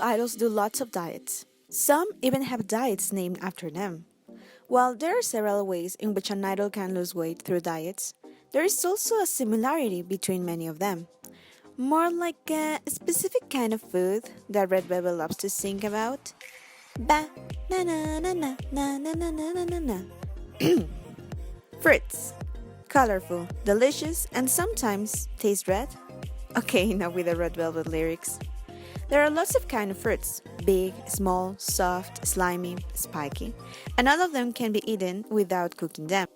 idols do lots of diets. Some even have diets named after them. While there are several ways in which an idol can lose weight through diets, there is also a similarity between many of them. More like a specific kind of food that Red Velvet loves to sing about. Ba na na na na na na na na na na. Fruits. Colorful, delicious, and sometimes taste red. Okay, not with the Red Velvet lyrics. There are lots of kind of fruits, big, small, soft, slimy, spiky, and all of them can be eaten without cooking them.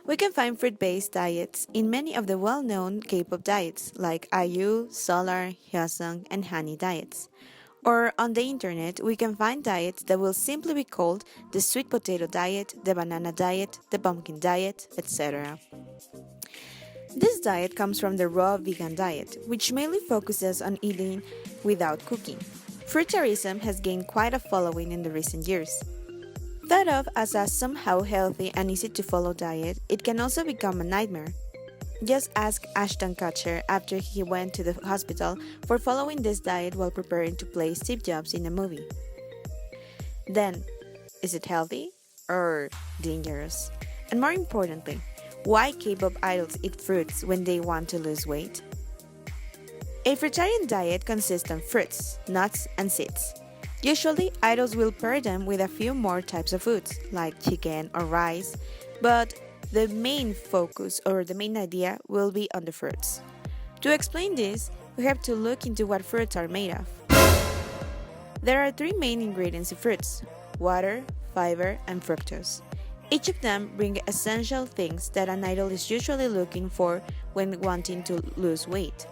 We can find fruit-based diets in many of the well-known K-pop diets like IU, Solar, Hyosung, and Honey diets. Or on the internet, we can find diets that will simply be called the sweet potato diet, the banana diet, the pumpkin diet, etc. This diet comes from the raw vegan diet, which mainly focuses on eating without cooking. Fruitarianism has gained quite a following in the recent years. Thought of as a somehow healthy and easy to follow diet, it can also become a nightmare. Just ask Ashton Kutcher after he went to the hospital for following this diet while preparing to play Steve Jobs in a movie. Then, is it healthy or dangerous? And more importantly, why K-pop idols eat fruits when they want to lose weight? A fruitarian diet consists of fruits, nuts, and seeds. Usually, idols will pair them with a few more types of foods, like chicken or rice, but the main focus or the main idea will be on the fruits. To explain this, we have to look into what fruits are made of. There are three main ingredients in fruits: water, fiber, and fructose. Each of them bring essential things that an idol is usually looking for when wanting to lose weight.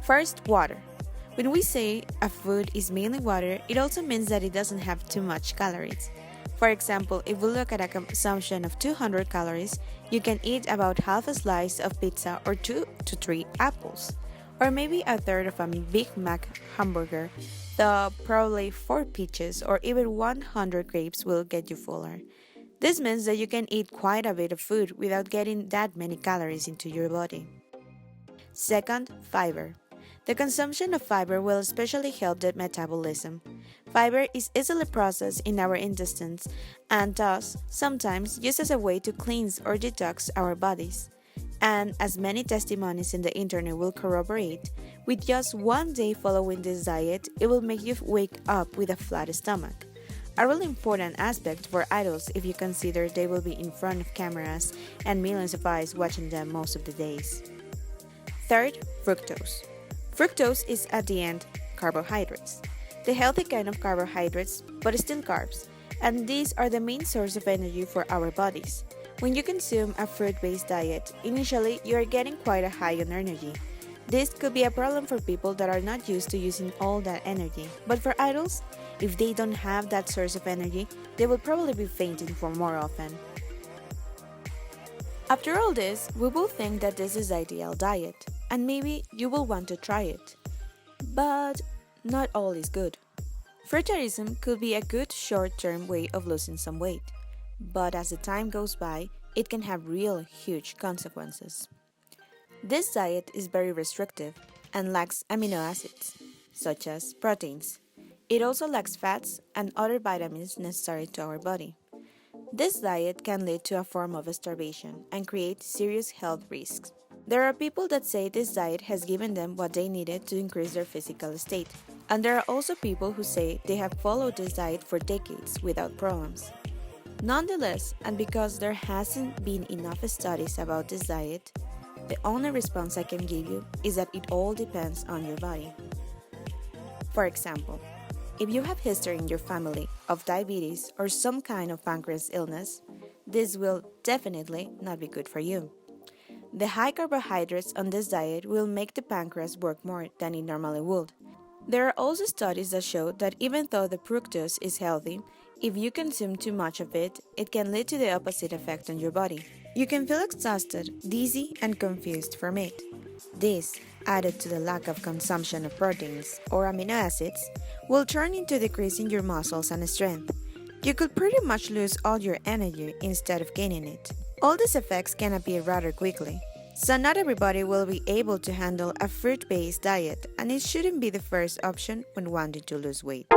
First, water. When we say a food is mainly water, it also means that it doesn't have too much calories. For example, if we look at a consumption of 200 calories, you can eat about half a slice of pizza or 2 to 3 apples, or maybe a third of a Big Mac hamburger, though probably 4 peaches or even 100 grapes will get you fuller. This means that you can eat quite a bit of food without getting that many calories into your body. Second, fiber. The consumption of fiber will especially help the metabolism. Fiber is easily processed in our intestines and thus sometimes used as a way to cleanse or detox our bodies. And as many testimonies in the internet will corroborate, with just one day following this diet, it will make you wake up with a flat stomach. A really important aspect for idols if you consider they will be in front of cameras and millions of eyes watching them most of the days. Third, fructose. Fructose is at the end carbohydrates, the healthy kind of carbohydrates, but still carbs, and these are the main source of energy for our bodies. When you consume a fruit-based diet, initially you are getting quite a high on energy. This could be a problem for people that are not used to using all that energy, but for idols, if they don't have that source of energy, they will probably be fainting for more often. After all this, we will think that this is the ideal diet, and maybe you will want to try it. But not all is good. Fruitarianism could be a good short-term way of losing some weight, but as the time goes by, it can have real huge consequences. This diet is very restrictive and lacks amino acids, such as proteins. It also lacks fats and other vitamins necessary to our body. This diet can lead to a form of starvation and create serious health risks. There are people that say this diet has given them what they needed to increase their physical state, and there are also people who say they have followed this diet for decades without problems. Nonetheless, and because there hasn't been enough studies about this diet, the only response I can give you is that it all depends on your body. For example, if you have history in your family of diabetes or some kind of pancreas illness, this will definitely not be good for you. The high carbohydrates on this diet will make the pancreas work more than it normally would. There are also studies that show that even though the fructose is healthy, if you consume too much of it, it can lead to the opposite effect on your body. You can feel exhausted, dizzy, and confused from it. This, added to the lack of consumption of proteins or amino acids, will turn into decreasing your muscles and strength. You could pretty much lose all your energy instead of gaining it. All these effects can appear rather quickly. So, not everybody will be able to handle a fruit based diet, and it shouldn't be the first option when wanting to lose weight.